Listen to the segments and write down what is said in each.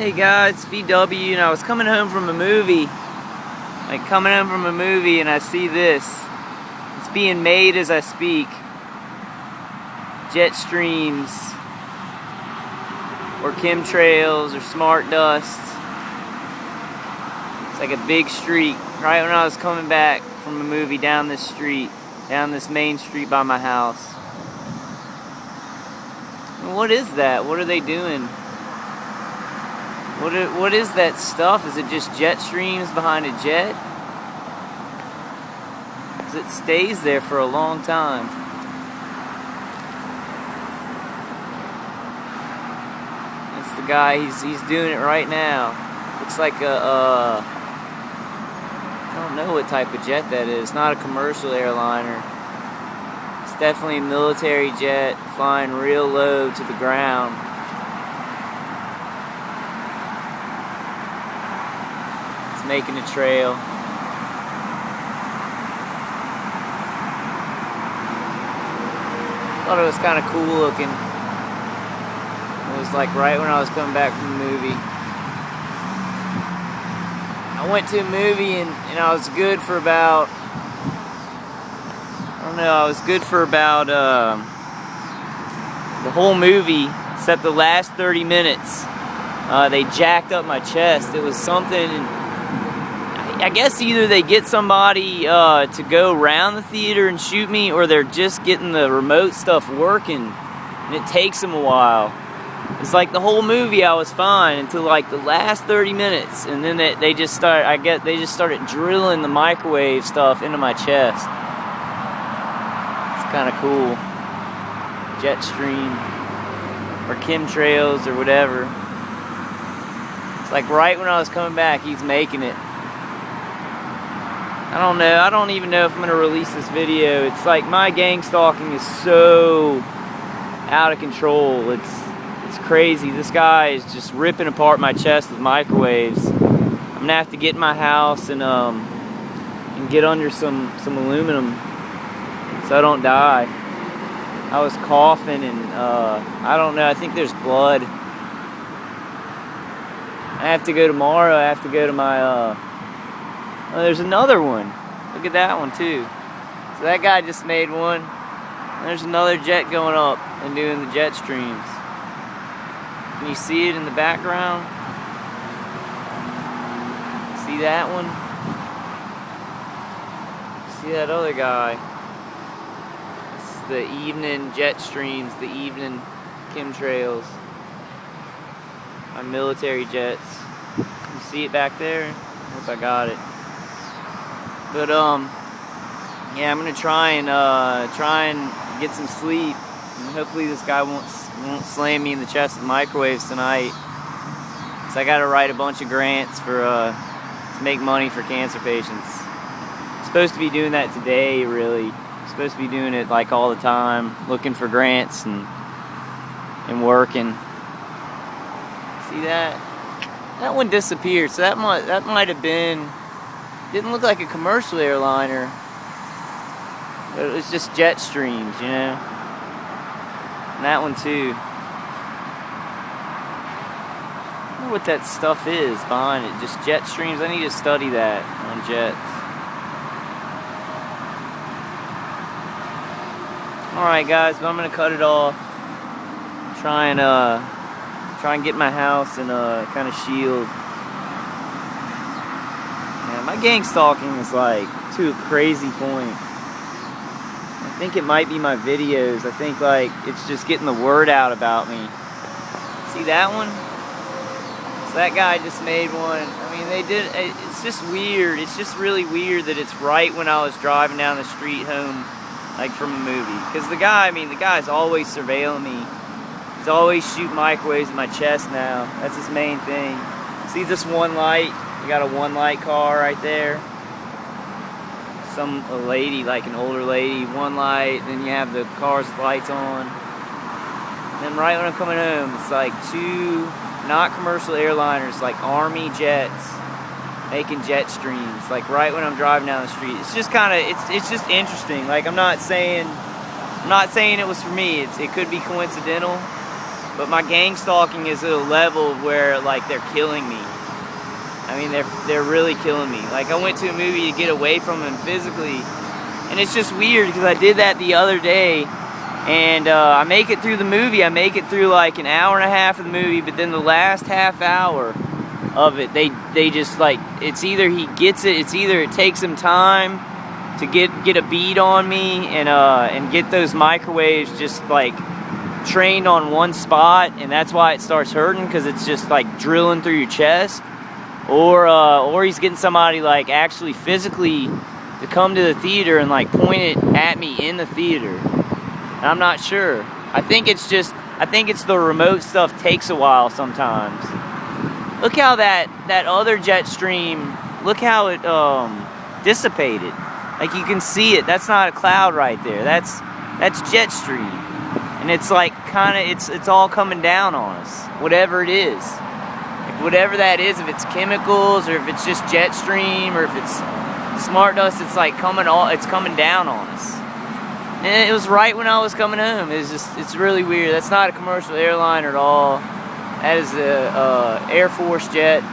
Hey guys, it's VW, and I was coming home from a movie. And I see this. It's being made as I speak. Jetstreams, or chemtrails, or smart dust. It's like a big streak. Right when I was coming back from a movie down this street, down this main street by my house. What is that? What are they doing? What is that stuff? Is it just jet streams behind a jet? 'Cause it stays there for a long time. That's the guy, he's doing it right now. Looks like a, I don't know what type of jet that is. It's not a commercial airliner. It's definitely a military jet flying real low to the ground. Making a trail. Thought it was kind of cool looking. It was like right when I was coming back from the movie. I went to a movie and I was good for about, the whole movie except the last 30 minutes. They jacked up my chest. It was something. I guess either they get somebody to go around the theater and shoot me, or they're just getting the remote stuff working, and it takes them a while. It's like the whole movie I was fine until like the last 30 minutes, and then they just started drilling the microwave stuff into my chest. It's kind of cool. Jetstream or chemtrails or whatever. It's like right when I was coming back, he's making it. I don't know. I don't even know if I'm going to release this video. It's like my gang stalking is so out of control. It's crazy. This guy is just ripping apart my chest with microwaves. I'm going to have to get in my house and get under some aluminum so I don't die. I was coughing and I don't know. I think there's blood. I have to go tomorrow. I have to go to my oh, there's another one. Look at that one too. So that guy just made one. And there's another jet going up and doing the jet streams. Can you see it in the background? See that one? See that other guy? It's the evening jet streams, the evening chemtrails. My military jets. You see it back there? I hope I got it. But yeah, I'm gonna try and get some sleep, and hopefully this guy won't slam me in the chest with microwaves tonight. So I gotta write a bunch of grants for to make money for cancer patients. I'm supposed to be doing that today, really. I'm supposed to be doing it like all the time, looking for grants and working. See that? That one disappeared. So that might have been. Didn't look like a commercial airliner, but it was just Jetstreams, you know. And that one too. I wonder what that stuff is behind it. Just Jetstreams. I need to study that on jets. All right, guys, but I'm gonna cut it off. Try and get my house and kind of shield. My gang stalking is like to a crazy point. I think it might be my videos. I think like it's just getting the word out about me. See that one? So that guy just made one. I mean, they did. It's just weird. It's just really weird that it's right when I was driving down the street home, like from a movie. Because the guy's always surveilling me. He's always shooting microwaves in my chest now. That's his main thing. See this one light? We got a one light car right there. A lady, like an older lady, one light. Then you have the car's lights on. And then right when I'm coming home, it's like two not commercial airliners, like Army jets, making jet streams. Like right when I'm driving down the street. It's just kind of, it's just interesting. Like I'm not saying it was for me. It could be coincidental. but my gang stalking is at a level where like they're killing me. I mean, they're really killing me. Like, I went to a movie to get away from them physically, and it's just weird because I did that the other day, and I make it through the movie. I make it through like an hour and a half of the movie, but then the last half hour of it, they just like, it's either he gets it, it's either it takes him time to get a bead on me and get those microwaves just like trained on one spot, and that's why it starts hurting, because it's just like drilling through your chest. Or he's getting somebody like actually physically to come to the theater and like point it at me in the theater. And I'm not sure. I think it's the remote stuff takes a while sometimes. Look how that other Jetstream, look how it dissipated. Like, you can see it. That's not a cloud right there. That's Jetstream. And it's like it's all coming down on us. Whatever it is. Whatever that is, if it's chemicals or if it's just Jetstream or if it's smart dust, it's like coming down on us. And it was right when I was coming home. It's really weird. That's not a commercial airliner at all. That is a Air Force jet.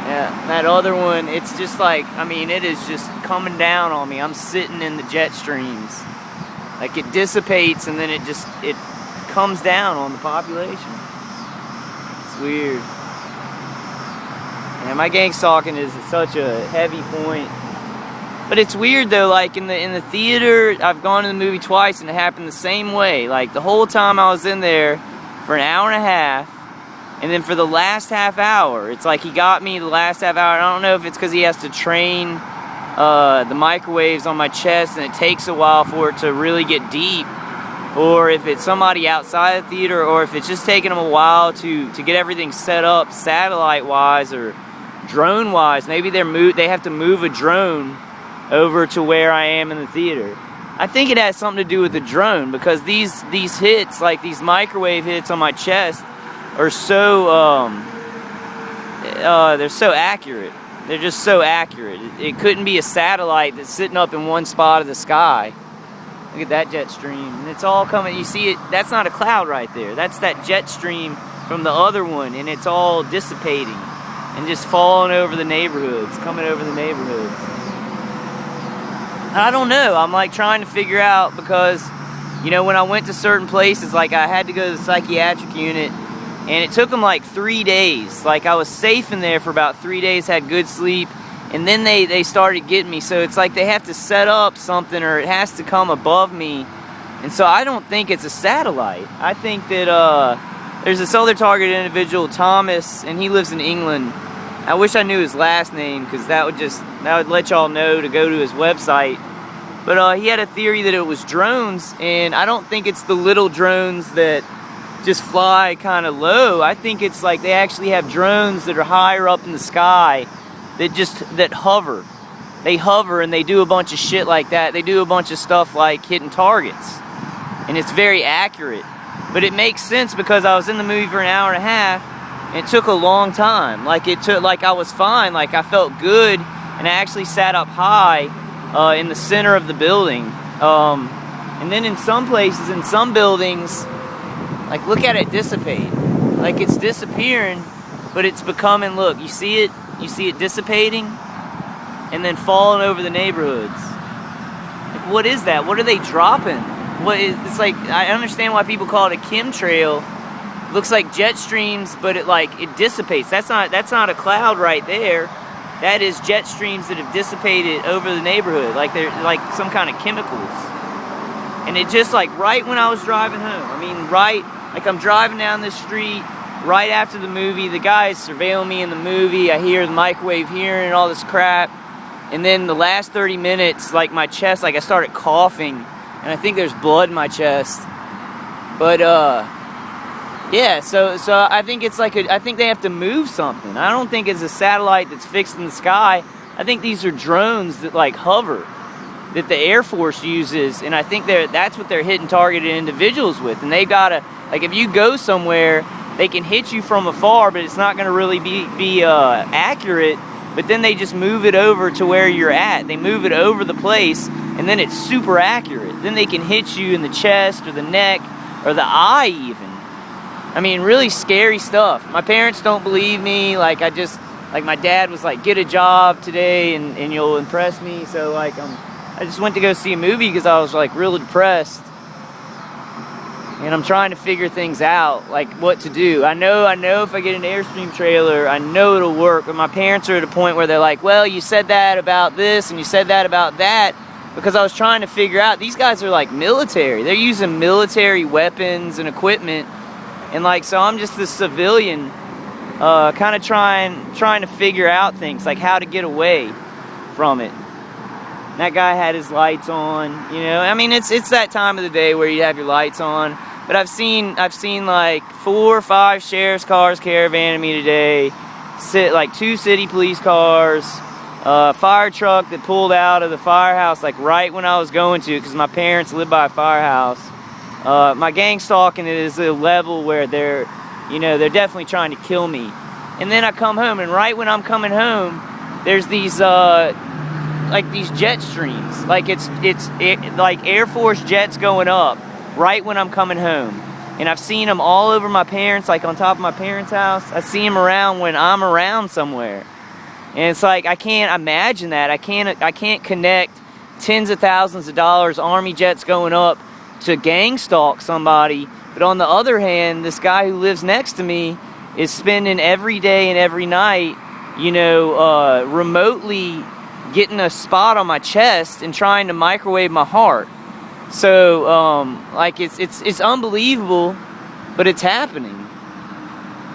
Yeah, that other one, it's just like, I mean, it is just coming down on me. I'm sitting in the Jetstreams. Like, it dissipates and then it comes down on the population. Weird. Yeah, my gang stalking is such a heavy point. But it's weird though, like in the theater, I've gone to the movie twice and it happened the same way. Like, the whole time I was in there for an hour and a half, and then for the last half hour, it's like he got me the last half hour. I don't know if it's because he has to train the microwaves on my chest and it takes a while for it to really get deep, or if it's somebody outside the theater, or if it's just taking them a while to get everything set up satellite-wise or drone-wise. Maybe they have to move a drone over to where I am in the theater. I think it has something to do with the drone, because these hits, like these microwave hits on my chest, are so they're so accurate. They're just so accurate. It couldn't be a satellite that's sitting up in one spot of the sky. Look at that Jetstream. And it's all coming. You see it? That's not a cloud right there. That's that Jetstream from the other one. And it's all dissipating and just falling over the neighborhoods, coming over the neighborhoods. I don't know. I'm like trying to figure out, because, you know, when I went to certain places, like I had to go to the psychiatric unit, and it took them like 3 days. Like, I was safe in there for about 3 days, had good sleep. And then they started getting me, so it's like they have to set up something, or it has to come above me. And so I don't think it's a satellite. I think that there's this other targeted individual, Thomas, and he lives in England. I wish I knew his last name, because that would let y'all know to go to his website. But he had a theory that it was drones, and I don't think it's the little drones that just fly kind of low. I think it's like they actually have drones that are higher up in the sky that hover. They hover and they do a bunch of shit like that. They do a bunch of stuff like hitting targets. And it's very accurate. But it makes sense, because I was in the movie for an hour and a half, and it took a long time. Like, I was fine. Like, I felt good, and I actually sat up high in the center of the building. And then in some places, in some buildings, like, look at it dissipate. Like, it's disappearing, but it's becoming, look, you see it? You see it dissipating and then falling over the neighborhoods. Like, what is that? What are they dropping? It's like, I understand why people call it a chemtrail. It looks like Jetstreams, but it dissipates. That's not a cloud right there. That is Jetstreams that have dissipated over the neighborhood. Like, they're like some kind of chemicals. And it just, like, right when I was driving home. I mean, like, I'm driving down this street. Right after the movie, the guy is surveilling me in the movie. I hear the microwave hearing and all this crap. And then the last 30 minutes, like, my chest, like, I started coughing. And I think there's blood in my chest. But, yeah, so I think it's like I think they have to move something. I don't think it's a satellite that's fixed in the sky. I think these are drones that, like, hover, that the Air Force uses. And I think that's what they're hitting targeted individuals with. And they gotta, like, if you go somewhere, they can hit you from afar, but it's not going to really be accurate. But then they just move it over to where you're at. They move it over the place, and then it's super accurate. Then they can hit you in the chest or the neck or the eye even. I mean, really scary stuff. My parents don't believe me. Like, my dad was like, get a job today and you'll impress me. So, like, I just went to go see a movie because I was, like, really depressed. And I'm trying to figure things out, like, what to do. I know if I get an Airstream trailer, I know it'll work. But my parents are at a point where they're like, well, you said that about this and you said that about that. Because I was trying to figure out, these guys are, like, military. They're using military weapons and equipment. And, like, so I'm just this civilian, kind of trying to figure out things, like how to get away from it. And that guy had his lights on, you know. I mean, it's that time of the day where you have your lights on. But I've seen like 4 or 5 sheriff's cars caravanning me today. Like 2 city police cars, a fire truck that pulled out of the firehouse like right when I was going to, because my parents live by a firehouse. My gang stalking is a level where they're definitely trying to kill me. And then I come home, and right when I'm coming home, there's these like these Jetstreams, like it's like Air Force jets going up right when I'm coming home. And I've seen them all over my parents, like on top of my parents' house. I see them around when I'm around somewhere. And it's like, I can't imagine that. I can't connect tens of thousands of dollars, Army jets going up, to gang stalk somebody. But on the other hand, this guy who lives next to me is spending every day and every night, remotely getting a spot on my chest and trying to microwave my heart. So, like, it's unbelievable, but it's happening.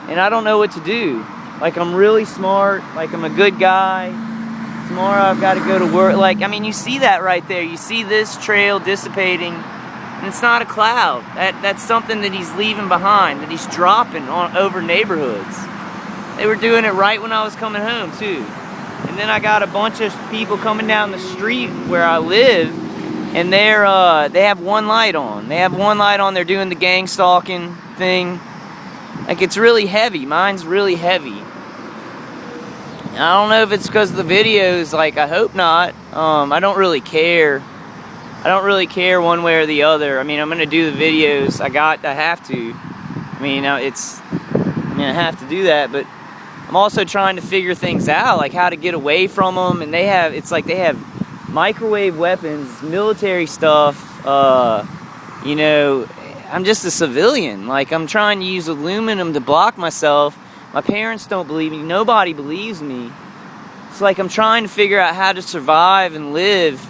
And I don't know what to do. Like, I'm really smart. Like, I'm a good guy. Tomorrow I've got to go to work. Like, I mean, you see that right there. You see this trail dissipating, and it's not a cloud. That's something that he's leaving behind, that he's dropping over neighborhoods. They were doing it right when I was coming home, too. And then I got a bunch of people coming down the street where I live, and they have one light on. They have one light on. They're doing the gang stalking thing. Like, it's really heavy. Mine's really heavy. I don't know if it's because of the videos. Like, I hope not. I don't really care. I don't really care one way or the other. I mean, I'm gonna do the videos. I have to. I have to do that, but I'm also trying to figure things out, like how to get away from them. And they have microwave weapons, military stuff. I'm just a civilian. Like, I'm trying to use aluminum to block myself. My parents don't believe me. Nobody believes me. It's like I'm trying to figure out how to survive and live.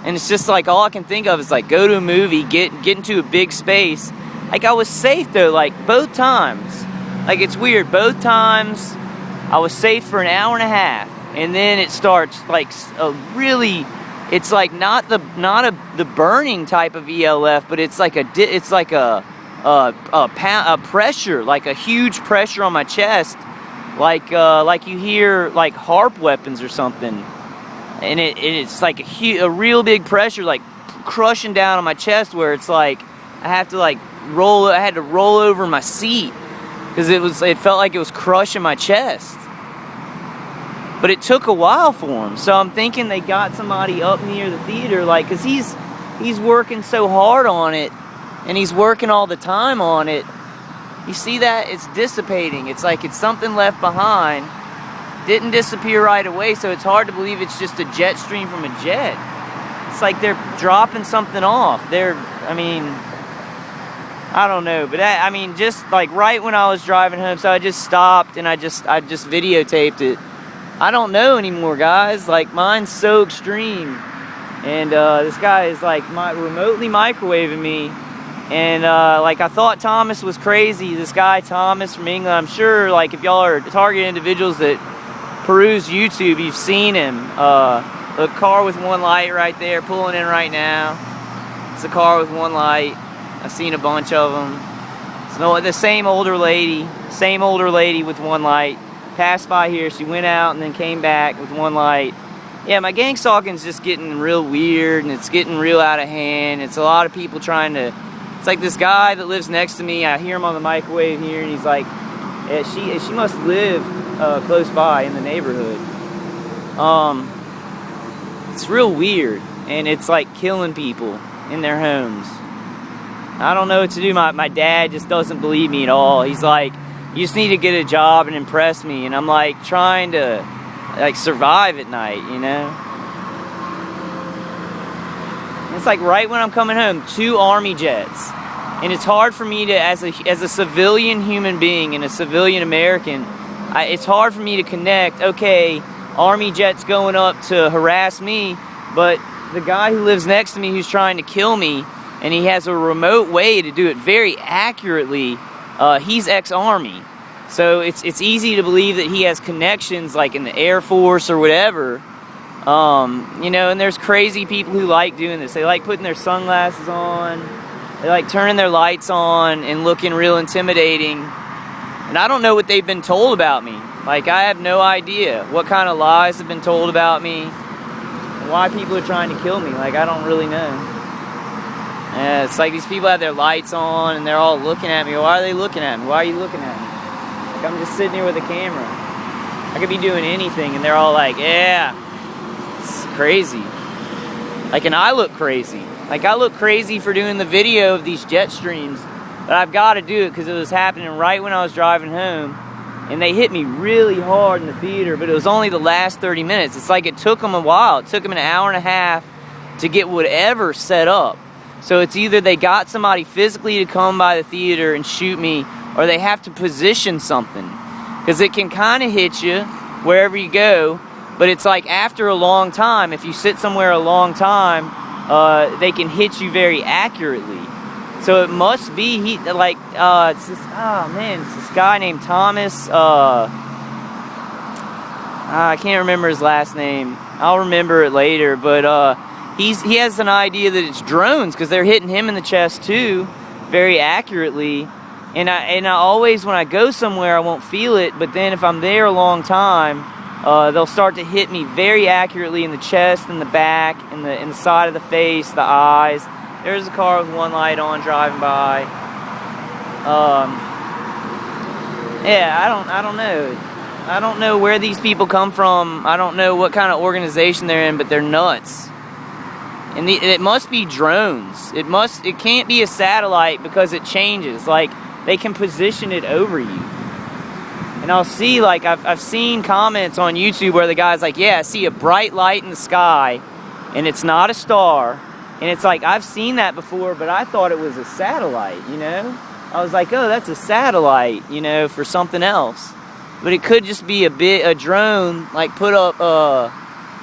And it's just like all I can think of is like go to a movie, get into a big space. Like, I was safe though, like both times. Like, it's weird. Both times I was safe for an hour and a half. And then it starts like it's like not the burning type of ELF, but it's like a pressure, like a huge pressure on my chest, like you hear like HARP weapons or something, and it's like a real big pressure, like crushing down on my chest, where it's like I had to roll over my seat because it felt like it was crushing my chest. But it took a while for him. So I'm thinking they got somebody up near the theater, like, because he's working so hard on it, and he's working all the time on it. You see that? It's dissipating. It's like it's something left behind. Didn't disappear right away, so it's hard to believe it's just a jet stream from a jet. It's like they're dropping something off. I don't know, but just like right when I was driving home, so I just stopped and I just videotaped it. I don't know anymore, guys. Like, mine's so extreme. And this guy is like remotely microwaving me. And like, I thought Thomas was crazy. This guy Thomas from England, I'm sure, like, if y'all are target individuals that peruse YouTube, you've seen him. A car with one light right there, pulling in right now. It's a car with one light. I've seen a bunch of them. So the same older lady with one light. Passed by here, she went out and then came back with one light. Yeah, my gang stalking's just getting real weird, and it's getting real out of hand. It's a lot of people trying to... It's like this guy that lives next to me, I hear him on the microwave here, and he's like, yeah, she must live close by in the neighborhood. It's real weird, and it's like killing people in their homes. I don't know what to do. My dad just doesn't believe me at all. He's like, you just need to get a job and impress me. And I'm like trying to like survive at night, you know? And it's like right when I'm coming home, 2 Army jets. And it's hard for me to, as a civilian human being and a civilian American, it's hard for me to connect, okay, Army jets going up to harass me, but the guy who lives next to me who's trying to kill me, and he has a remote way to do it very accurately, he's ex-Army. So it's easy to believe that he has connections like in the Air Force or whatever. You know, and there's crazy people who like doing this. They like putting their sunglasses on. They like turning their lights on and looking real intimidating. And I don't know what they've been told about me. Like, I have no idea what kind of lies have been told about me and why people are trying to kill me. Like, I don't really know. It's like these people have their lights on and they're all looking at me. Why are they looking at me? Why are you looking at me? Like, I'm just sitting here with a camera. I could be doing anything and they're all like, yeah. It's crazy. Like, and I look crazy. Like, I look crazy for doing the video of these Jetstreams, but I've got to do it because it was happening right when I was driving home, and they hit me really hard in the theater, but it was only the last 30 minutes. It's like it took them a while. It took them an hour and a half to get whatever set up. So it's either they got somebody physically to come by the theater and shoot me, or they have to position something. Because it can kind of hit you wherever you go, but it's like after a long time, if you sit somewhere a long time, they can hit you very accurately. So it must be, it's this, it's this guy named Thomas, I can't remember his last name. I'll remember it later, but he has an idea that it's drones, because they're hitting him in the chest too, very accurately. And I always, when I go somewhere, I won't feel it, but then if I'm there a long time, they'll start to hit me very accurately in the chest, in the back, in the side of the face, the eyes. There's a car with one light on driving by. Yeah, I don't know. I don't know where these people come from. I don't know what kind of organization they're in, but they're nuts. And it must be drones. It can't be a satellite because it changes. Like, they can position it over you. And I'll see, like, I've seen comments on YouTube where the guy's like, yeah, I see a bright light in the sky, and it's not a star. And it's like, I've seen that before, but I thought it was a satellite, you know? I was like, oh, that's a satellite, you know, for something else. But it could just be a drone, like, put up,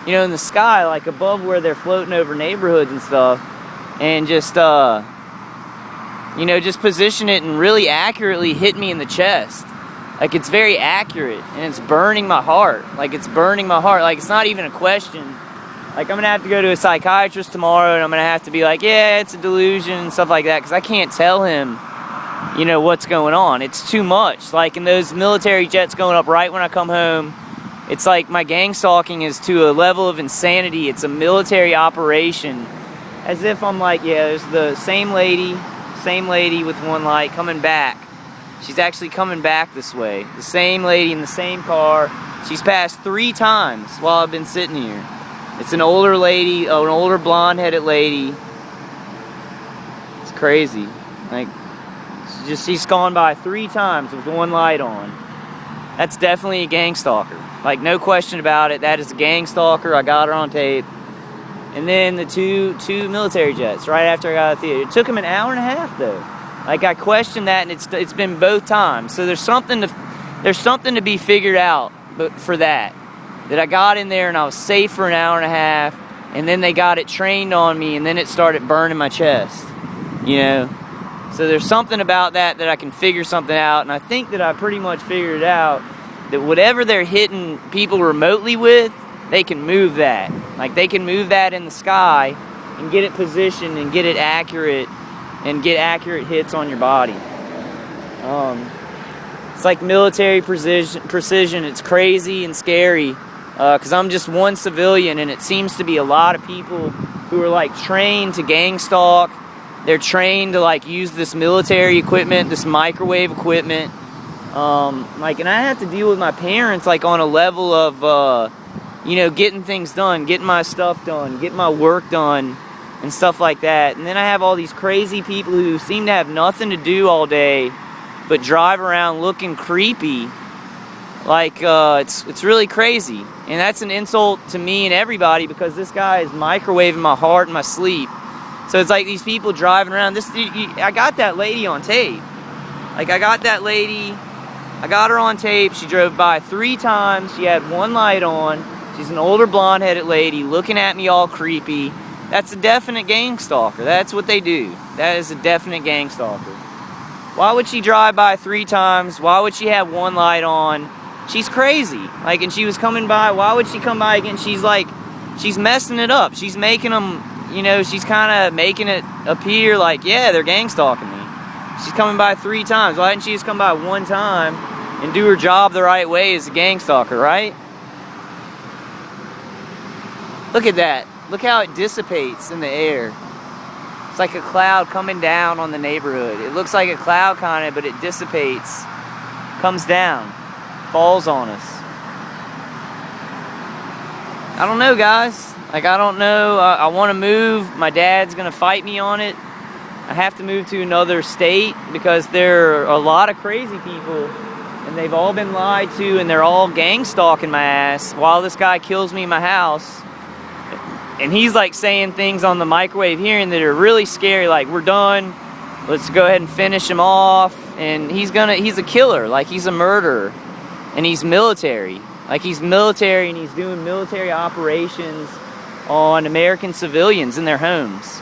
you know, in the sky, like, above where they're floating over neighborhoods and stuff. And just, you know, just position it and really accurately hit me in the chest. Like, it's very accurate, and it's burning my heart. Like, it's burning my heart. Like, it's not even a question. Like, I'm going to have to go to a psychiatrist tomorrow, and I'm going to have to be like, yeah, it's a delusion and stuff like that, because I can't tell him, you know, what's going on. It's too much. Like, in those military jets going up right when I come home, it's like my gang stalking is to a level of insanity. It's a military operation. As if I'm like, yeah, there's the same lady with one light coming back. She's actually coming back this way. The same lady in the same car. She's passed 3 times while I've been sitting here. It's an older lady, an older blonde-headed lady. It's crazy. Like, she's gone by 3 times with one light on. That's definitely a gang stalker. Like, no question about it. That is a gang stalker. I got her on tape. And then the two military jets right after I got out of the theater. It took them an hour and a half, though. Like, I questioned that, and it's been both times. So there's something to be figured out, but for that I got in there and I was safe for an hour and a half, and then they got it trained on me, and then it started burning my chest, you know. So there's something about that I can figure something out, and I think that I pretty much figured it out, that whatever they're hitting people remotely with, they can move that. Like, they can move that in the sky and get it positioned and get it accurate and get accurate hits on your body. It's like military precision. It's crazy and scary, because I'm just one civilian, and it seems to be a lot of people who are like trained to gang stalk. They're trained to like use this military equipment, this microwave equipment. Like, and I have to deal with my parents like on a level of, you know, getting things done, getting my stuff done, getting my work done, and stuff like that. And then I have all these crazy people who seem to have nothing to do all day but drive around looking creepy. Like, it's really crazy. And that's an insult to me and everybody, because this guy is microwaving my heart and my sleep. So it's like these people driving around. I got that lady on tape. Like, I got that lady, I got her on tape. She drove by 3 times. She had one light on. She's an older blonde-headed lady looking at me all creepy. That's a definite gang stalker. That's what they do. That is a definite gang stalker. Why would she drive by 3 times? Why would she have one light on? She's crazy. Like, and she was coming by. Why would she come by again? She's like, she's messing it up. She's making them, you know, she's kind of making it appear like, yeah, they're gang stalking me. She's coming by 3 times. Why didn't she just come by 1 time and do her job the right way as a gang stalker, right? Look at that. Look how it dissipates in the air. It's like a cloud coming down on the neighborhood. It looks like a cloud kind of, but it dissipates, comes down, falls on us. I don't know, guys. Like, I don't know. I want to move. My dad's going to fight me on it. I have to move to another state because there are a lot of crazy people, and they've all been lied to, and they're all gang stalking my ass while this guy kills me in my house. And he's like saying things on the microwave hearing that are really scary, like, we're done, let's go ahead and finish him off. And he's a killer, like, he's a murderer, and he's military. Like, he's military, and he's doing military operations on American civilians in their homes.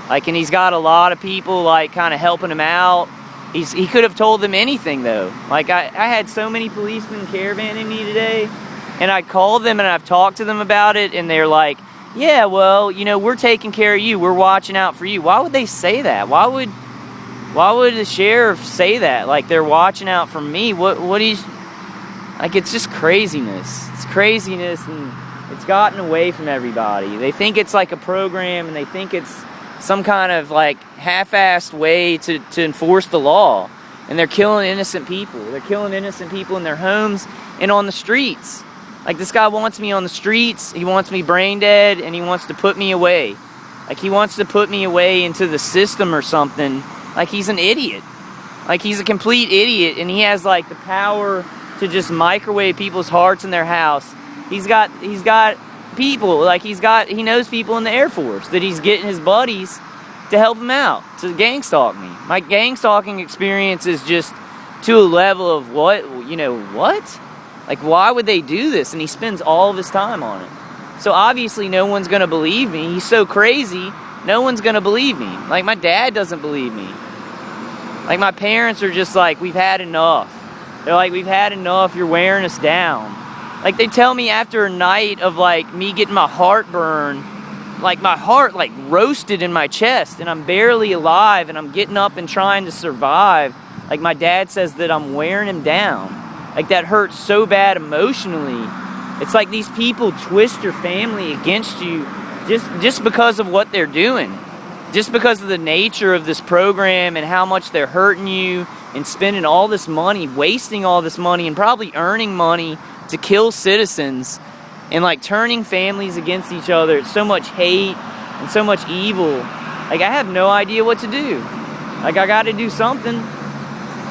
Like, and he's got a lot of people, like, kind of helping him out. He could have told them anything, though. Like, I had so many policemen caravanning me today, and I called them and I've talked to them about it, and they're like, yeah, well, you know, we're taking care of you. We're watching out for you. Why would they say that? Why would the sheriff say that? Like, they're watching out for me. What is, like, it's just craziness. It's craziness, and it's gotten away from everybody. They think it's like a program, and they think it's some kind of, like, half-assed way to enforce the law. And they're killing innocent people. They're killing innocent people in their homes and on the streets. Like, this guy wants me on the streets, he wants me brain dead, and he wants to put me away. Like, he wants to put me away into the system or something. Like, he's an idiot. Like, he's a complete idiot, and he has, like, the power to just microwave people's hearts in their house. He's got people, like, he knows people in the Air Force that he's getting his buddies to help him out, to gang stalk me. My gang stalking experience is just to a level of what? Like, why would they do this? And he spends all of his time on it. So obviously no one's going to believe me. He's so crazy, no one's going to believe me. Like, my dad doesn't believe me. Like, my parents are just like, we've had enough. They're like, we've had enough, you're wearing us down. Like, they tell me after a night of, like, me getting my heart burned, like, my heart, like, roasted in my chest, and I'm barely alive, and I'm getting up and trying to survive. Like, my dad says that I'm wearing him down. Like, that hurts so bad emotionally. It's like these people twist your family against you just because of what they're doing. Just because of the nature of this program and how much they're hurting you and spending all this money, wasting all this money, and probably earning money to kill citizens and, like, turning families against each other. It's so much hate and so much evil. Like, I have no idea what to do. Like, I gotta do something.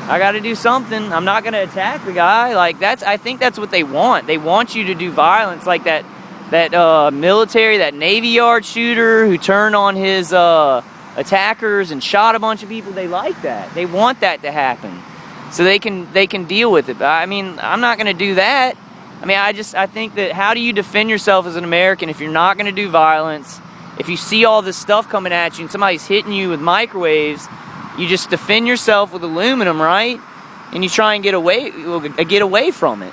I'm not gonna attack the guy. Like, I think that's what they want. They want you to do violence, like that military, that Navy Yard shooter who turned on his attackers and shot a bunch of people. They like that. They want that to happen, so they can deal with it. But I mean, I'm not gonna do that. I mean, I think that, how do you defend yourself as an American if you're not gonna do violence? If you see all this stuff coming at you and somebody's hitting you with microwaves, you just defend yourself with aluminum, right? And you try and get away from it.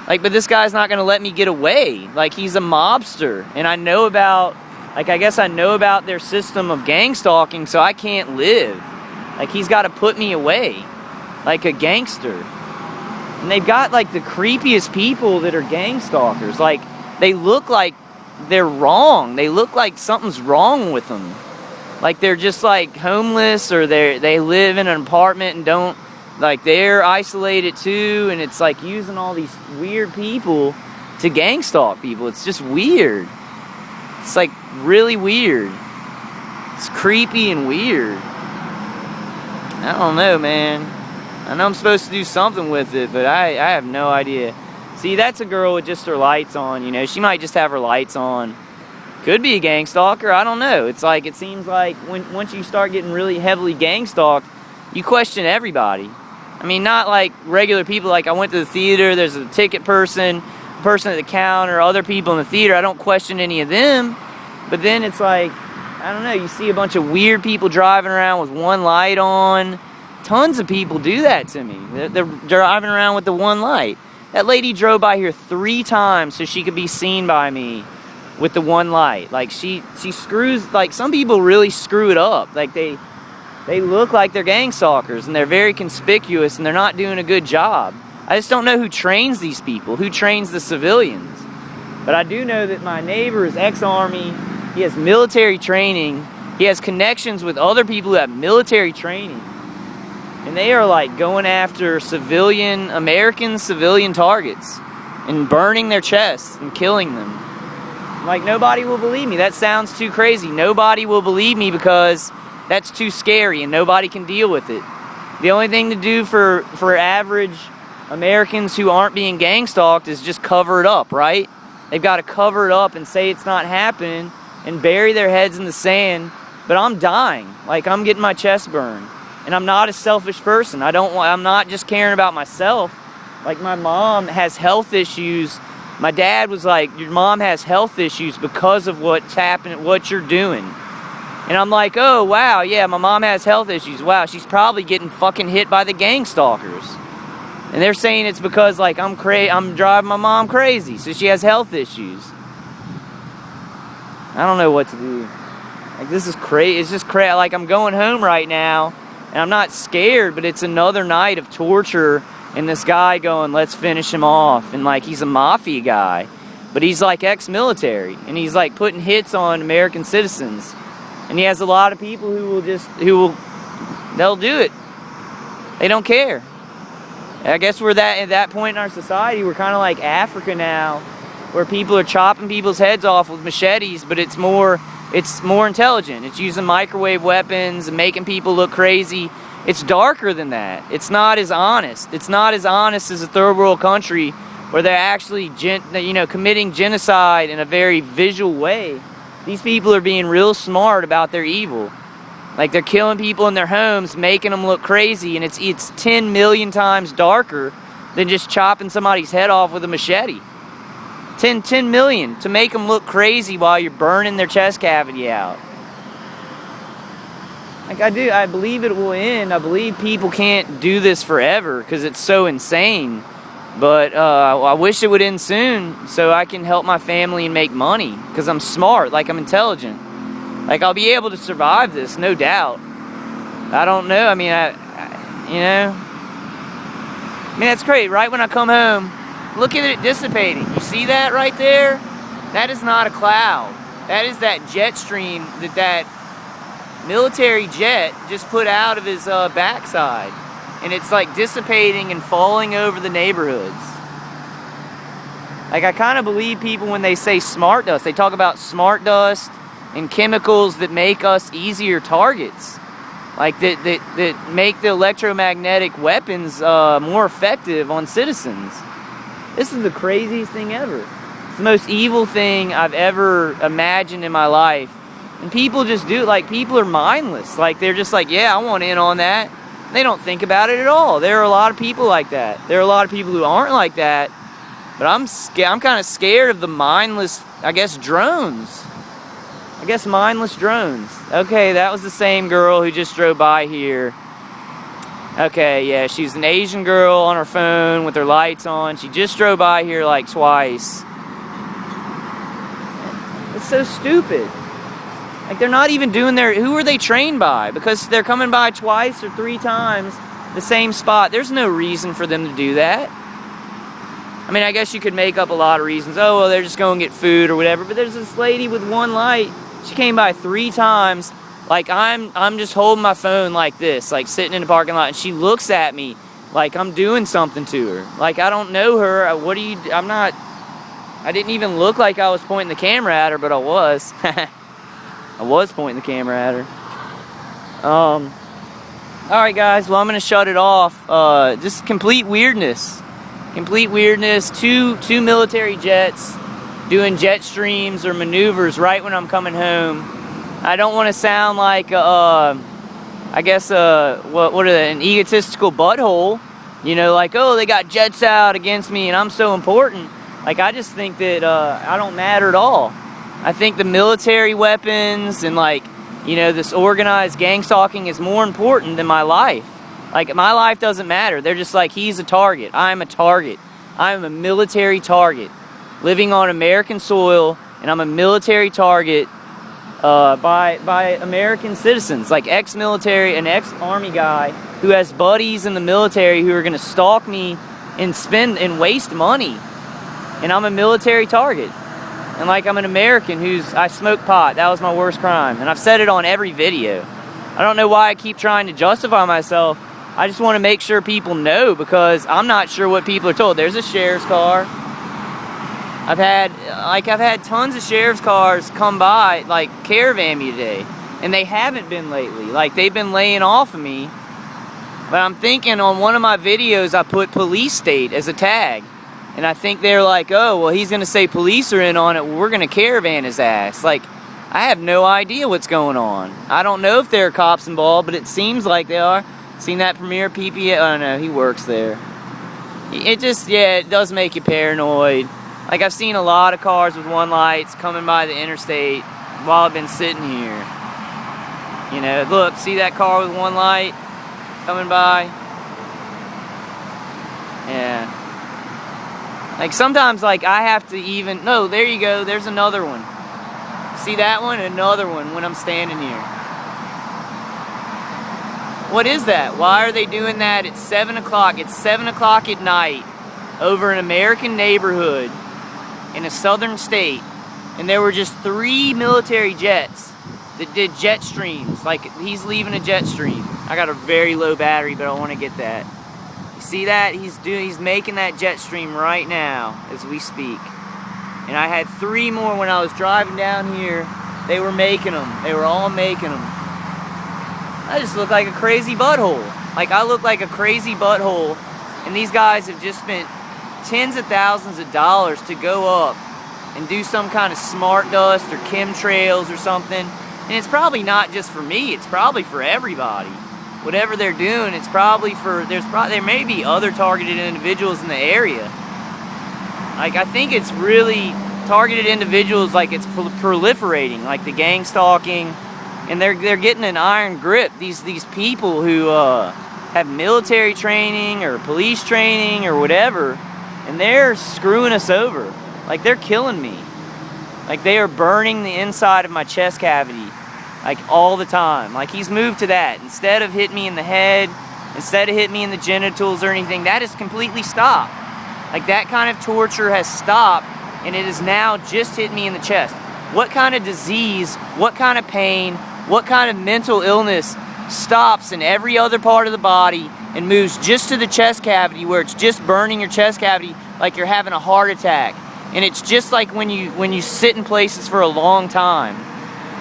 Like, but this guy's not going to let me get away. Like, he's a mobster. And I know about their system of gang stalking, so I can't live. Like, he's got to put me away. Like a gangster. And they've got, like, the creepiest people that are gang stalkers. Like, they look like they're wrong. They look like something's wrong with them. Like, they're just, like, homeless, or they live in an apartment and don't, like, they're isolated too, and it's like using all these weird people to gang stalk people. It's just weird. It's, like, really weird. It's creepy and weird. I don't know, man. I know I'm supposed to do something with it, but I have no idea. See, that's a girl with just her lights on, you know. She might just have her lights on. Could be a gang stalker, I don't know. It's like, it seems like once you start getting really heavily gang stalked, you question everybody. I mean, not like regular people. Like, I went to the theater, there's a ticket person at the counter, other people in the theater. I don't question any of them. But then it's like, I don't know, you see a bunch of weird people driving around with one light on. Tons of people do that to me. They're driving around with the one light. That lady drove by here 3 times so she could be seen by me with the one light. Like, she screws, like, some people really screw it up. Like, they look like they're gang stalkers, and they're very conspicuous, and they're not doing a good job. I just don't know who trains these people, who trains the civilians. But I do know that my neighbor is ex-Army. He has military training. He has connections with other people who have military training. And they are like going after American civilian targets and burning their chests and killing them. Like, nobody will believe me. That sounds too crazy. Nobody will believe me because that's too scary and nobody can deal with it. The only thing to do for average Americans who aren't being gang stalked is just cover it up, right? They've got to cover it up and say it's not happening and bury their heads in the sand. But I'm dying. Like, I'm getting my chest burned. And I'm not a selfish person. I'm not just caring about myself. Like, my mom has health issues. My dad was like, your mom has health issues because of what's happening, what you're doing. And I'm like, oh, wow, yeah, my mom has health issues. Wow, she's probably getting fucking hit by the gang stalkers. And they're saying it's because, like, I'm driving my mom crazy, so she has health issues. I don't know what to do. Like, this is crazy. It's just crazy. Like, I'm going home right now, and I'm not scared, but it's another night of torture, and this guy going, let's finish him off. And, like, he's a mafia guy, but he's, like, ex-military, and he's, like, putting hits on American citizens. And he has a lot of people they'll do it. They don't care. I guess we're at that point in our society, we're kind of like Africa now, where people are chopping people's heads off with machetes, but it's more intelligent. It's using microwave weapons and making people look crazy. It's darker than that. It's not as honest. It's not as honest as a third world country where they're actually committing genocide in a very visual way. These people are being real smart about their evil. Like, they're killing people in their homes, making them look crazy, and it's 10 million times darker than just chopping somebody's head off with a machete. 10 million to make them look crazy while you're burning their chest cavity out. Like, I believe it will end. I believe people can't do this forever because it's so insane. But I wish it would end soon so I can help my family and make money because I'm smart, like, I'm intelligent. Like, I'll be able to survive this, no doubt. I don't know. I mean, that's great. Right when I come home, look at it dissipating. You see that right there? That is not a cloud. That is that jet stream that military jet just put out of his backside. And it's like dissipating and falling over the neighborhoods. Like, I kind of believe people when they say smart dust. They talk about smart dust and chemicals that make us easier targets. Like, that make the electromagnetic weapons more effective on citizens. This is the craziest thing ever. It's the most evil thing I've ever imagined in my life. And people just do it. Like, people are mindless. Like, they're just like, yeah, I want in on that. They don't think about it at all. There are a lot of people like that. There are a lot of people who aren't like that. But I'm kind of scared of the mindless, I guess, drones. I guess mindless drones. Okay, that was the same girl who just drove by here. Okay, yeah, she's an Asian girl on her phone with her lights on. She just drove by here like twice. It's so stupid. Like, they're not even doing who are they trained by? Because they're coming by twice or 3 times the same spot. There's no reason for them to do that. I mean, I guess you could make up a lot of reasons. Oh, well, they're just going to get food or whatever. But there's this lady with one light. She came by 3 times. Like, I'm just holding my phone like this, like sitting in the parking lot. And she looks at me like I'm doing something to her. Like, I don't know her. I didn't even look like I was pointing the camera at her, but I was. I was pointing the camera at her. Alright guys, well I'm going to shut it off. Just complete weirdness. Complete weirdness. Two military jets doing Jetstreams or maneuvers right when I'm coming home. I don't want to sound like, I guess, what are they, an egotistical butthole. You know, like, oh, they got jets out against me and I'm so important. Like, I just think that I don't matter at all. I think the military weapons and, like, you know, this organized gang stalking is more important than my life. Like, my life doesn't matter. They're just like, he's a target. I'm a target. I'm a military target. Living on American soil, and I'm a military target by American citizens. Like, ex-military, an ex-army guy who has buddies in the military who are going to stalk me and spend and waste money. And I'm a military target. And like, I'm an American I smoke pot. That was my worst crime. And I've said it on every video. I don't know why I keep trying to justify myself. I just want to make sure people know, because I'm not sure what people are told. There's a sheriff's car. I've had tons of sheriff's cars come by, like, caravan me today. And they haven't been lately. Like, they've been laying off of me. But I'm thinking on one of my videos, I put police state as a tag. And I think they're like, oh, well, he's going to say police are in on it. Well, we're going to caravan his ass. Like, I have no idea what's going on. I don't know if there are cops involved, but it seems like they are. Seen that Premier PPA? Oh, no, he works there. It just, yeah, it does make you paranoid. Like, I've seen a lot of cars with one lights coming by the interstate while I've been sitting here. You know, look, see that car with one light coming by? Yeah. Like, sometimes, like, I have to even... No, there you go. There's another one. See that one? Another one when I'm standing here. What is that? Why are they doing that at 7 o'clock? It's 7 o'clock at night over an American neighborhood in a southern state. And there were just 3 military jets that did Jetstreams. Like, he's leaving a Jetstream. I got a very low battery, but I want to get that. See that? He's making that Jetstream right now as we speak. And I had 3 more when I was driving down here. They were making them. They were all making them. I just look like a crazy butthole. Like, I look like a crazy butthole. And these guys have just spent tens of thousands of dollars to go up and do some kind of smart dust or chemtrails or something. And it's probably not just for me. It's probably for everybody. Whatever they're doing, it's probably for, there may be other targeted individuals in the area. Like, I think it's really targeted individuals, like, it's proliferating, like the gang stalking, and they're getting an iron grip. These people who have military training or police training or whatever, and they're screwing us over. Like, they're killing me. Like, they are burning the inside of my chest cavity. Like, all the time. Like, he's moved to that. Instead of hitting me in the head, instead of hitting me in the genitals or anything, that has completely stopped. Like, that kind of torture has stopped, and it is now just hitting me in the chest. What kind of disease, what kind of pain, what kind of mental illness stops in every other part of the body and moves just to the chest cavity, where it's just burning your chest cavity like you're having a heart attack? And it's just like when you sit in places for a long time.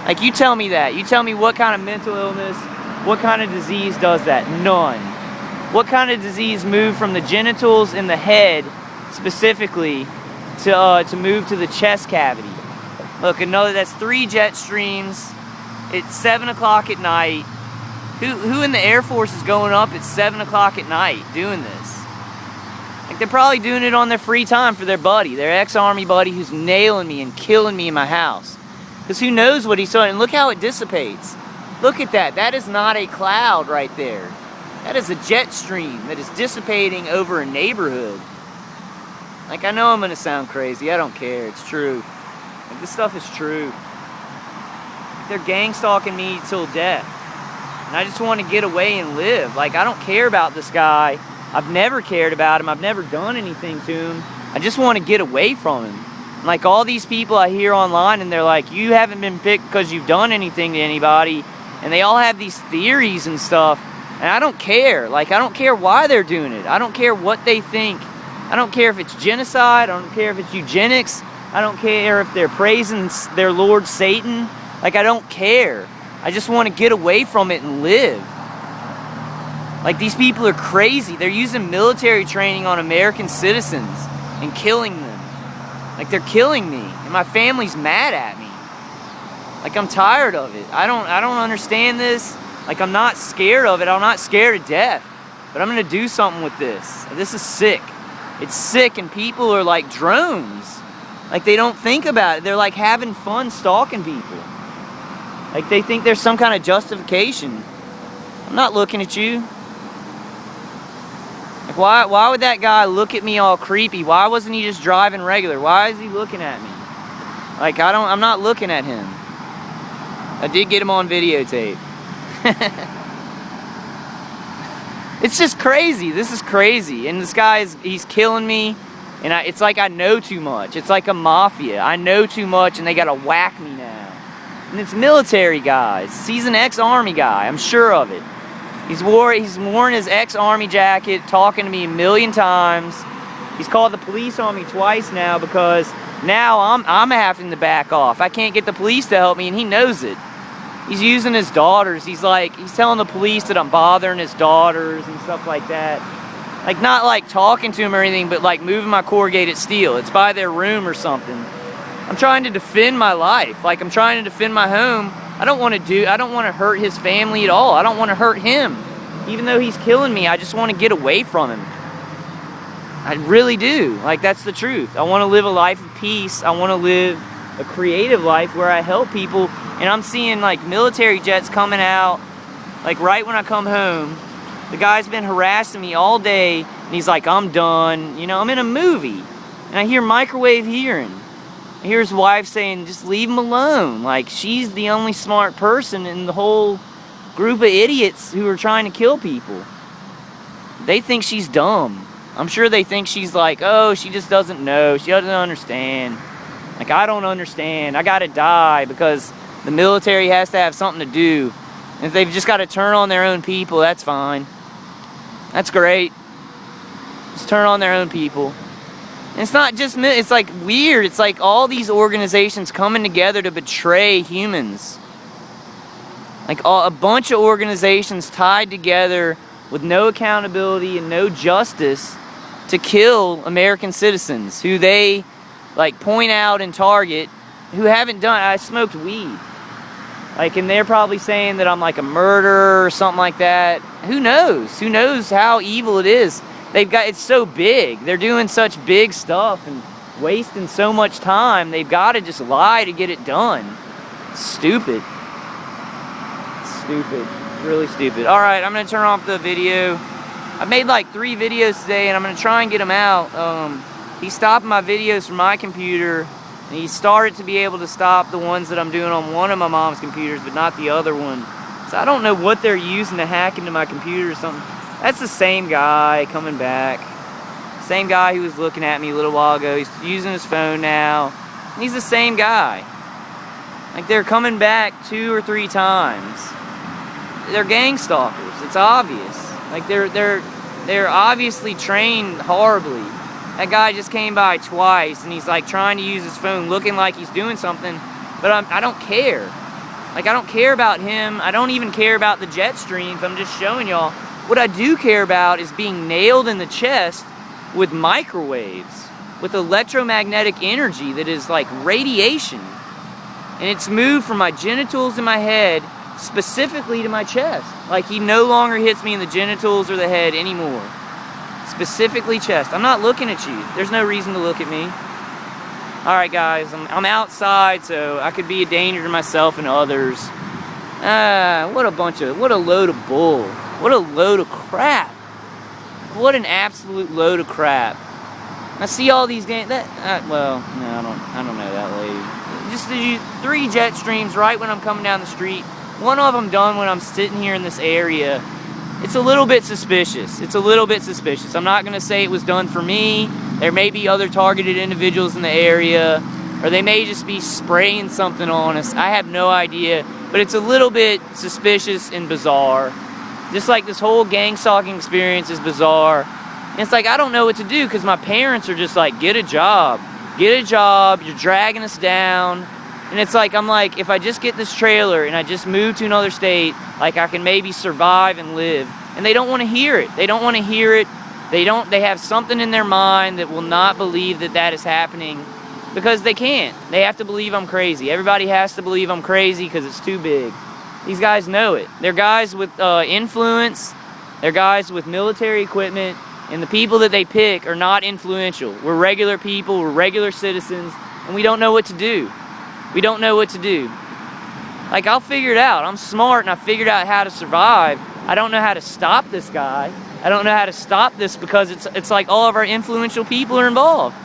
Like, you tell me that. You tell me what kind of mental illness, what kind of disease does that? None. What kind of disease moved from the genitals and the head, specifically, to move to the chest cavity? Look, that's 3 Jetstreams. It's 7 o'clock at night. Who in the Air Force is going up at 7 o'clock at night doing this? Like, they're probably doing it on their free time for their buddy, their ex-army buddy who's nailing me and killing me in my house. Because who knows what he's doing? And look how it dissipates. Look at that. That is not a cloud right there. That is a jet stream that is dissipating over a neighborhood. Like, I know I'm going to sound crazy. I don't care. It's true. Like, this stuff is true. They're gang stalking me till death. And I just want to get away and live. Like, I don't care about this guy. I've never cared about him. I've never done anything to him. I just want to get away from him. Like, all these people I hear online, and they're like, you haven't been picked because you've done anything to anybody. And they all have these theories and stuff. And I don't care. Like, I don't care why they're doing it. I don't care what they think. I don't care if it's genocide. I don't care if it's eugenics. I don't care if they're praising their Lord Satan. Like, I don't care. I just want to get away from it and live. Like, these people are crazy. They're using military training on American citizens and killing them. Like, they're killing me, and my family's mad at me. Like, I'm tired of it. I don't understand this. Like, I'm not scared of it. I'm not scared of death. But I'm gonna do something with this. This is sick. It's sick, and people are like drones. Like, they don't think about it. They're like having fun stalking people. Like, they think there's some kind of justification. I'm not looking at you. Like, why would that guy look at me all creepy? Why wasn't he just driving regular? Why is he looking at me? Like, I'm not looking at him. I did get him on videotape. It's just crazy. This is crazy. And this guy he's killing me. And it's like I know too much. It's like a mafia. I know too much and they gotta whack me now. And it's military guys. He's an ex-army guy. I'm sure of it. He's worn his ex-army jacket, talking to me a million times. He's called the police on me twice now because now I'm having to back off. I can't get the police to help me, and he knows it. He's using his daughters. He's telling the police that I'm bothering his daughters and stuff like that. Like, not like talking to him or anything, but like moving my corrugated steel. It's by their room or something. I'm trying to defend my life. Like, I'm trying to defend my home. I don't want to hurt his family at all. I don't want to hurt him. Even though he's killing me, I just want to get away from him. I really do. Like, that's the truth. I want to live a life of peace. I want to live a creative life where I help people. And I'm seeing like military jets coming out, like right when I come home. The guy's been harassing me all day, and he's like, I'm done. You know, I'm in a movie, and I hear microwave hearing. I hear his wife saying, just leave him alone. Like, she's the only smart person in the whole group of idiots who are trying to kill people. They think she's dumb. I'm sure they think she's like, oh, she just doesn't know. She doesn't understand. Like, I don't understand. I gotta die because the military has to have something to do. And if they've just got to turn on their own people, that's fine. That's great. Just turn on their own people. And it's not just me. It's like weird. It's like all these organizations coming together to betray humans. Like a bunch of organizations tied together with no accountability and no justice to kill American citizens who they like point out and target who haven't done. I smoked weed. Like, and they're probably saying that I'm like a murderer or something like that. Who knows? Who knows how evil it is? It's so big. They're doing such big stuff and wasting so much time. They've got to just lie to get it done. It's stupid. It's stupid. It's really stupid. All right, I'm going to turn off the video. I made like 3 videos today, and I'm going to try and get them out. He's stopping my videos from my computer. And he started to be able to stop the ones that I'm doing on one of my mom's computers, but not the other one. So I don't know what they're using to hack into my computer or something. That's the same guy coming back. Same guy who was looking at me a little while ago. He's using his phone now. And he's the same guy. Like, they're coming back 2 or 3 times. They're gang stalkers. It's obvious. Like, they're obviously trained horribly. That guy just came by twice, and he's like trying to use his phone, looking like he's doing something, but I don't care. Like, I don't care about him. I don't even care about the Jetstreams. I'm just showing y'all. What I do care about is being nailed in the chest with microwaves, with electromagnetic energy that is like radiation. And it's moved from my genitals and my head specifically to my chest. Like, he no longer hits me in the genitals or the head anymore. Specifically chest. I'm not looking at you. There's no reason to look at me. Alright guys, I'm outside, so I could be a danger to myself and others. What a load of bull. What a load of crap. What an absolute load of crap. I see all these games, well, no, I don't know that lady. Just 3 Jetstreams right when I'm coming down the street. One of them done when I'm sitting here in this area. It's a little bit suspicious. It's a little bit suspicious. I'm not going to say it was done for me. There may be other targeted individuals in the area, or they may just be spraying something on us. I have no idea, but it's a little bit suspicious and bizarre. Just like this whole gang stalking experience is bizarre. And it's like, I don't know what to do because my parents are just like, get a job. Get a job. You're dragging us down. And it's like, I'm like, if I just get this trailer and I just move to another state, like I can maybe survive and live. And they don't want to hear it. They don't want to hear it. They have something in their mind that will not believe that that is happening because they can't. They have to believe I'm crazy. Everybody has to believe I'm crazy because it's too big. These guys know it. They're guys with influence. They're guys with military equipment. And the people that they pick are not influential. We're regular people. We're regular citizens. And we don't know what to do. We don't know what to do. Like, I'll figure it out. I'm smart and I figured out how to survive. I don't know how to stop this guy. I don't know how to stop this because it's like all of our influential people are involved.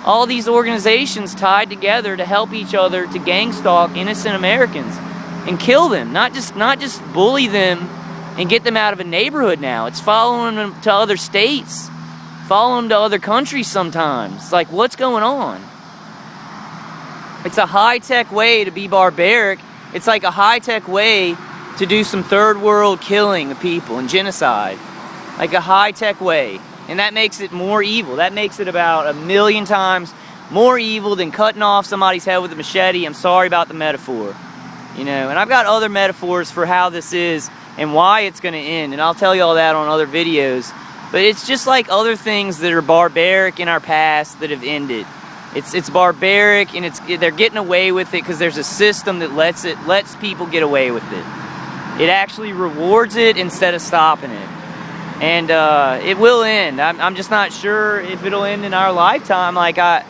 All these organizations tied together to help each other to gang stalk innocent Americans and kill them. Not just bully them and get them out of a neighborhood now. It's following them to other states. Following them to other countries sometimes. It's like, what's going on? It's a high-tech way to be barbaric. It's like a high-tech way to do some third world killing of people and genocide. Like a high-tech way. And that makes it more evil. That makes it about 1,000,000 times more evil than cutting off somebody's head with a machete. I'm sorry about the metaphor. You know, and I've got other metaphors for how this is and why it's going to end. And I'll tell you all that on other videos. But it's just like other things that are barbaric in our past that have ended. It's barbaric, and they're getting away with it because there's a system that lets people get away with it. It actually rewards it instead of stopping it. And it will end. I'm just not sure if it'll end in our lifetime. Like, I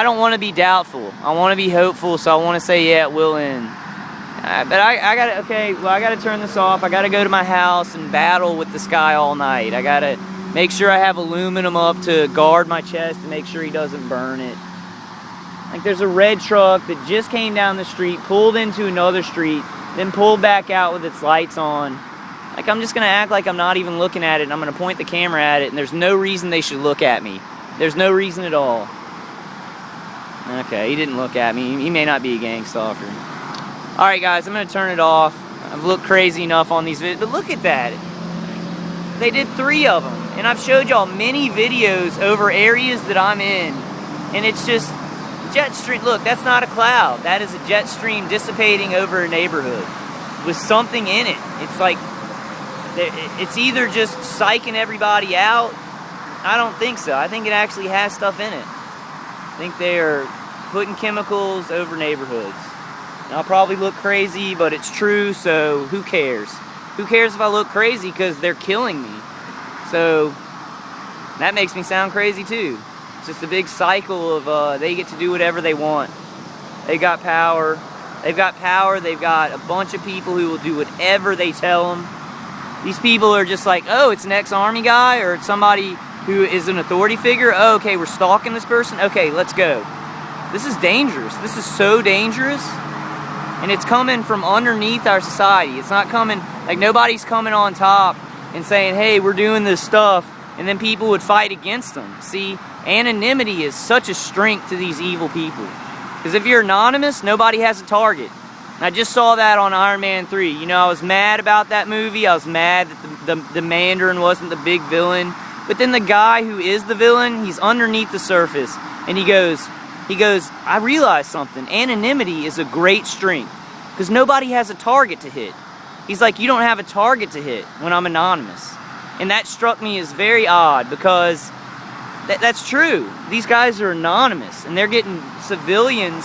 don't want to be doubtful. I want to be hopeful, so I want to say, yeah, it will end. But I gotta turn this off. I gotta go to my house and battle with this guy all night. I gotta make sure I have aluminum up to guard my chest to make sure he doesn't burn it. Like, there's a red truck that just came down the street, pulled into another street, then pulled back out with its lights on. Like, I'm just gonna act like I'm not even looking at it, and I'm gonna point the camera at it, and there's no reason they should look at me. There's no reason at all. Okay, he didn't look at me. He may not be a gang stalker. Alright guys, I'm gonna turn it off. I've looked crazy enough on these videos, but look at that. They did 3 of them, and I've showed y'all many videos over areas that I'm in, and it's just Jetstream. Look, that's not a cloud. That is a jet stream dissipating over a neighborhood with something in it. It's like, it's either just psyching everybody out. I don't think so. I think it actually has stuff in it. I think they are putting chemicals over neighborhoods. And I'll probably look crazy, but it's true, so who cares? Who cares if I look crazy, because they're killing me. So that makes me sound crazy too. It's just a big cycle of they get to do whatever they want. They got power. They've got power. They've got a bunch of people who will do whatever they tell them. These people are just like, oh, it's an ex-army guy, or it's somebody who is an authority figure. Oh, okay, we're stalking this person. Okay, let's go. This is dangerous. This is so dangerous. And it's coming from underneath our society. It's not coming, like, nobody's coming on top and saying, hey, we're doing this stuff, and then people would fight against them. See, anonymity is such a strength to these evil people. Because if you're anonymous, nobody has a target. And I just saw that on Iron Man 3. You know, I was mad about that movie. I was mad that the Mandarin wasn't the big villain. But then the guy who is the villain, he's underneath the surface. And he goes, I realized something. Anonymity is a great strength. Because nobody has a target to hit. He's like, you don't have a target to hit when I'm anonymous. And that struck me as very odd, because that's true. These guys are anonymous, and they're getting civilians